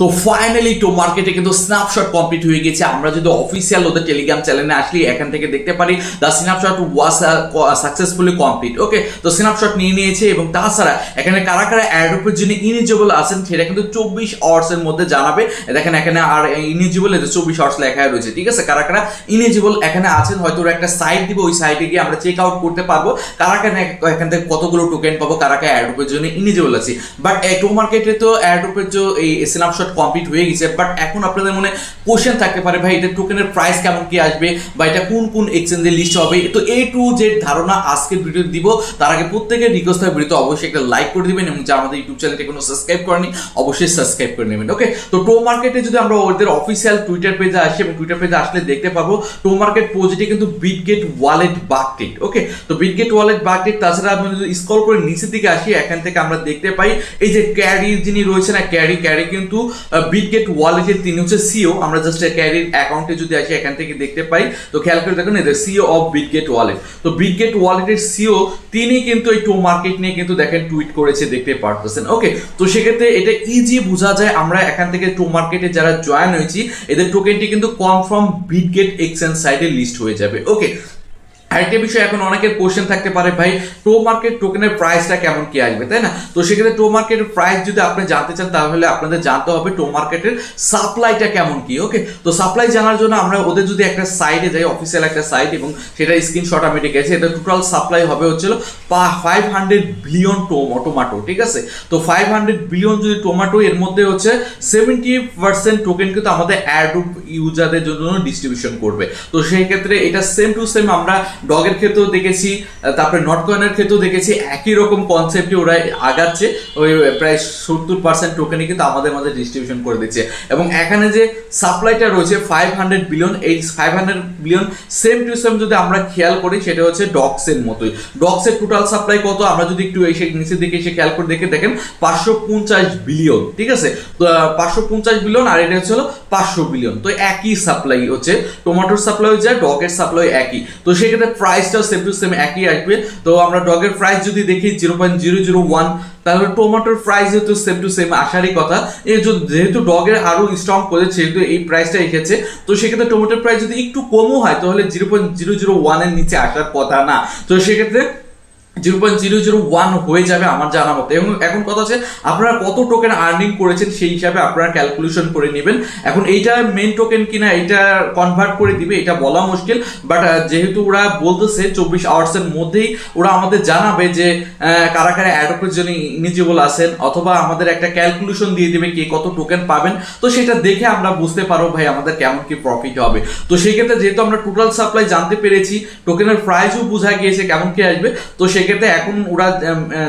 তো ফাইনালি টো মার্কেটে কিন্তু স্ন্যাপশট কমপ্লিট হয়ে গেছে। আমরা যদি অফিসিয়াল ওদের টেলিগ্রাম চ্যানেলে আসলে এখান থেকে দেখতে পারি the snapshot was successfully complete. Okay, তো স্ন্যাপশট নিয়ে নিয়েছে এবং তাছাড়া এখানে কারা কারা অ্যাডোপের জন্য ইলিজিবল আছেন সেটা কিন্তু 24 আওয়ার্সের মধ্যে জানাবে। দেখেন এখানে আর ইলিজিবল এদের 24 আওয়ার্স লেখা রয়েছে, ঠিক আছে। কারা কারা ইলিজিবল এখানে আছেন হয়তো ওরা একটা সাইট দিবে, ওই সাইটে গিয়ে আমরা চেক আউট করতে পারবো কারা কারা এখান থেকে কতগুলো টোকেন পাবো, কারা কারা অ্যাডোপের জন্য ইলিজিবল আছে। বাট টো মার্কেটে তো অ্যাডোপের যে এই স্ন্যাপশট কমপ্লিট হয়ে গেছে, বাট এখন আপনাদের মনে কোশ্চেন থাকতে পারে ভাই এটা টোকেনের প্রাইস কেমন কি আসবে বা এটা কোন কোন এক্সচেঞ্জে লিস্ট হবে। তো এই টু জেড ধারণা আজকের ভিডিও দিব। তার আগে প্রত্যেকের রিকোয়েস্ট হয় ভিডিওতে অবশ্যই একটা লাইক করে দিবেন এবং যারা আমাদের ইউটিউব চ্যানেলটি কোনো সাবস্ক্রাইব করেনি অবশ্যই সাবস্ক্রাইব করে নেবেন। ওকে, তো টো মার্কেটে যদি আমরা ওদের অফিসিয়াল টুইটার পেজে আসি এবং টুইটার পেজে আসলে দেখতে পাবো টো মার্কেট প্রজেক্টে কিন্তু বিটগেট ওয়ালেট বাকটেড। ওকে, তো বিটগেট ওয়ালেট বাকটেড। তাছাড়া আমি যদি স্ক্রল করে নিচের দিকে আসি এখান থেকে আমরা দেখতে পাই এই যে ক্যারি যিনি রয়েছে না, ক্যারি কিন্তু বিটগেট ওয়ালেটের তিনি হচ্ছে সিও। আমরা জাস্ট ক্যারির অ্যাকাউন্টে যদি আসি এখান থেকে দেখতে পাই, তো খেয়াল করে দেখুন এদের সিও অফ বিটগেট ওয়ালেট। তো বিটগেট ওয়ালেটের সিও তিনি কিন্তু এই টো মার্কেট নিয়ে কিন্তু দেখেন টুইট করেছে, দেখতে পারতেছেন। ওকে, তো সেক্ষেত্রে এটা ইজি বোঝা যায় আমরা এখান থেকে টো মার্কেটে যারা জয়েন হয়েছি এদের টোকেনটি কিন্তু কনফার্ম বিটগেট এক্সচেঞ্জ সাইটে লিস্ট হয়ে যাবে। ওকে, আরেকটা বিষয় এখন অনেকের কোশ্চেন থাকতে পারে ভাই টো মার্কেট টোকেনের প্রাইসটা কেমন কি আসবে, তাই না? তো সেক্ষেত্রে টো মার্কেটের প্রাইস যদি আপনি জানতে চান তাহলে আপনাদের জানতে হবে টো মার্কেটের সাপ্লাইটা কেমন কি। ওকে, তো সাপ্লাই জানার জন্য আমরা ওদের যদি একটা সাইটে যাই, অফিসিয়াল একটা সাইট, এবং সেটা স্ক্রিনশট আমি রেখেছি, এটা টোটাল সাপ্লাই হবে হচ্ছিল 500 বিলিয়ন টমেটো, ঠিক আছে। তো 500 বিলিয়ন যদি টমেটো, এর মধ্যে হচ্ছে 70% টোকেন কিন্তু আমাদের অ্যাডোপ ইউজারদের জন্য ডিস্ট্রিবিউশন করবে। তো সেই ক্ষেত্রে এটা সেম টু সেম আমরা ডগের ক্ষেত্রেও দেখেছি, তারপরে নটকয়েনের ক্ষেত্রেও দেখেছি, একই রকম কনসেপ্টে ওরা আগাচ্ছে। ওই প্রায় 70% টোকেনই কিন্তু আমাদের মাঝে ডিস্ট্রিবিউশন করে দিচ্ছে। এবং এখানে যে সাপ্লাইটা রয়েছে 500 বিলিয়ন, এই 500 বিলিয়ন সেম টু সেম যদি আমরা খেয়াল করি সেটা হচ্ছে ডক্সের মতোই। ডক্সের টোটাল সাপ্লাই কত আমরা যদি একটু এসে নিচের দিকে এসে খেয়াল করে দেখেন 550 বিলিয়ন, ঠিক আছে। তো 550 বিলিয়ন আর এটা হচ্ছে 500 বিলিয়ন। তো একই সাপ্লাই হচ্ছে, টমেটোর সাপ্লাই হচ্ছে ডগের সাপ্লাই একই। তো সেক্ষেত্রে প্রাইসটাও সেম টু সেম একই আসবে। তো আমরা ডগের প্রাইস যদি দেখি 0.001, তাহলে টমেটোর প্রাইস যেহেতু সেম টু সেম আসারই কথা। এই যেহেতু ডগের আরো স্ট্রং করেছে সেহেতু এই প্রাইসটা এসেছে। তো সেক্ষেত্রে টমেটোর প্রাইস যদি একটু কমও হয় তাহলে 0.001 এর নিচে আসার কথা না। তো সেক্ষেত্রে 0.001 হয়ে যাবে আমার জানা মতো। এবং এখন কথা হচ্ছে আপনারা কত টোকেন আর্নিং করেছেন সেই হিসাবে আপনারা ক্যালকুলেশন করে নেবেন। এখন এইটা মেন টোকেন কিনা এটা কনভার্ট করে দিবে এটা বলা মুশকিল, বাট যেহেতু ওরা বলতেছে 24 আওয়ার্সের মধ্যেই ওরা আমাদের জানাবে যে কারা কারা অ্যাডোপের জন্য ইলিজিবল আছেন, অথবা আমাদের একটা ক্যালকুলেশন দিয়ে দিবে কে কত টোকেন পাবেন। তো সেটা দেখে আমরা বুঝতে পারবো ভাই আমাদের কেমন কি প্রফিট হবে। তো সেই ক্ষেত্রে যেহেতু আমরা টোটাল সাপ্লাই জানতে পেরেছি, টোকেনের প্রাইসও বোঝা গিয়েছে কেমন কি আসবে, তো সেক্ষেত্রে এখন ওরা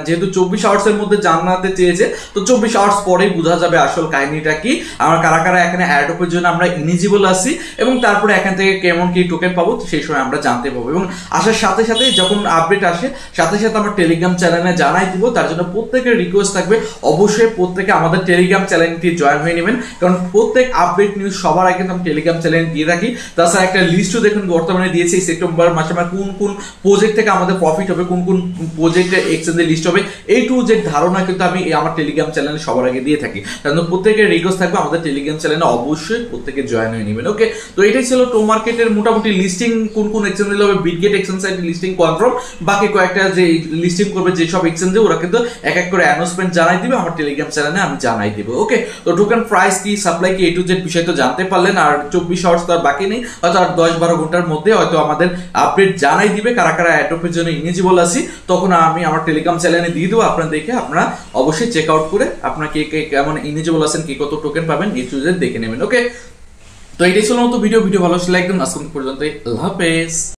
যেহেতু 24 আওয়ার্সের মধ্যে জানাতে চেয়েছে, তো 24 আওয়ার্স পরেই বোঝা যাবে আসল কাহিনীটা কি, আমরা কারা কারা এখানে অ্যাডোপের জন্য আমরা ইলিজিবল আছি, এবং তারপরে এখান থেকে কেমন কি টোকেন পাবো সেই সময় আমরা জানতে পাবো। এবং আসার সাথে সাথে যখন আপডেট আসে সাথে সাথে আমরা টেলিগ্রাম চ্যানেলে জানাই দিব। তার জন্য প্রত্যেকের রিকোয়েস্ট থাকবে অবশ্যই প্রত্যেকে আমাদের টেলিগ্রাম চ্যানেলটি জয়েন হয়ে নেবেন, কারণ প্রত্যেক আপডেট নিউজ সবার আগে আমি টেলিগ্রাম চ্যানেল দিয়ে থাকি। তাছাড়া একটা লিস্টও দেখুন বর্তমানে দিয়েছি সেপ্টেম্বর মাসে আমরা কোন কোন প্রজেক্ট থেকে আমাদের প্রফিট হবে, কোন কোন প্রজেক্টের এক্সচেঞ্জে লিস্ট হবে, এই টু যে ধারণা কিন্তু আমি আমার টেলিগ্রাম চ্যানেলে সবার আগে দিয়ে থাকি। কারণ প্রত্যেকের রিকোয়েস্ট থাকবে আমাদের টেলিগ্রাম চ্যানেলে অবশ্যই প্রত্যেকে জয়েন হয়ে নেবেন। ওকে, তো এটাই ছিল টো মার্কেটের মোটামুটি লিস্টিং, কোন কোন এক্সচেঞ্জে হবে বিটগেট এক্সচেঞ্জ সাইটে লিস্টিং কনফার্ম, বাকি কয়েকটা যে লিস্টিং করবে যেসব এক্সচেঞ্জে ওরা কিন্তু এক এক করে অ্যানাউন্সমেন্ট জানাই দিবে, আমার টেলিগ্রাম চ্যানেলে আমি জানাই দিব। ওকে, তো টোকেন প্রাইস কি, সাপ্লাই কি, এ টু জেড বিষয় তো জানতে পারলেন। আর 24 আওয়ার্স তো আর বাকি নেই, হয়তো আর 10-12 ঘন্টার মধ্যে হয়তো আমাদের আপডেট জানাই দিবে কারা কারা অ্যাডোপের জন্য ইলিজিবল আছি। তখন আমি আমার টেলিগ্রাম চ্যানেলে দিয়ে দেবো, আপনারা দেখে আপনারা অবশ্যই চেক আউট করে আপনারা কে কেমন ইলিজিবল আছেন, কে কত টোকেন পাবেন এই টু জেড দেখে নেবেন। ওকে, তো এটাই ছিল মতো ভিডিও ভালো লাগলে একদম আজকে পর্যন্ত। আল্লাহ হাফেজ।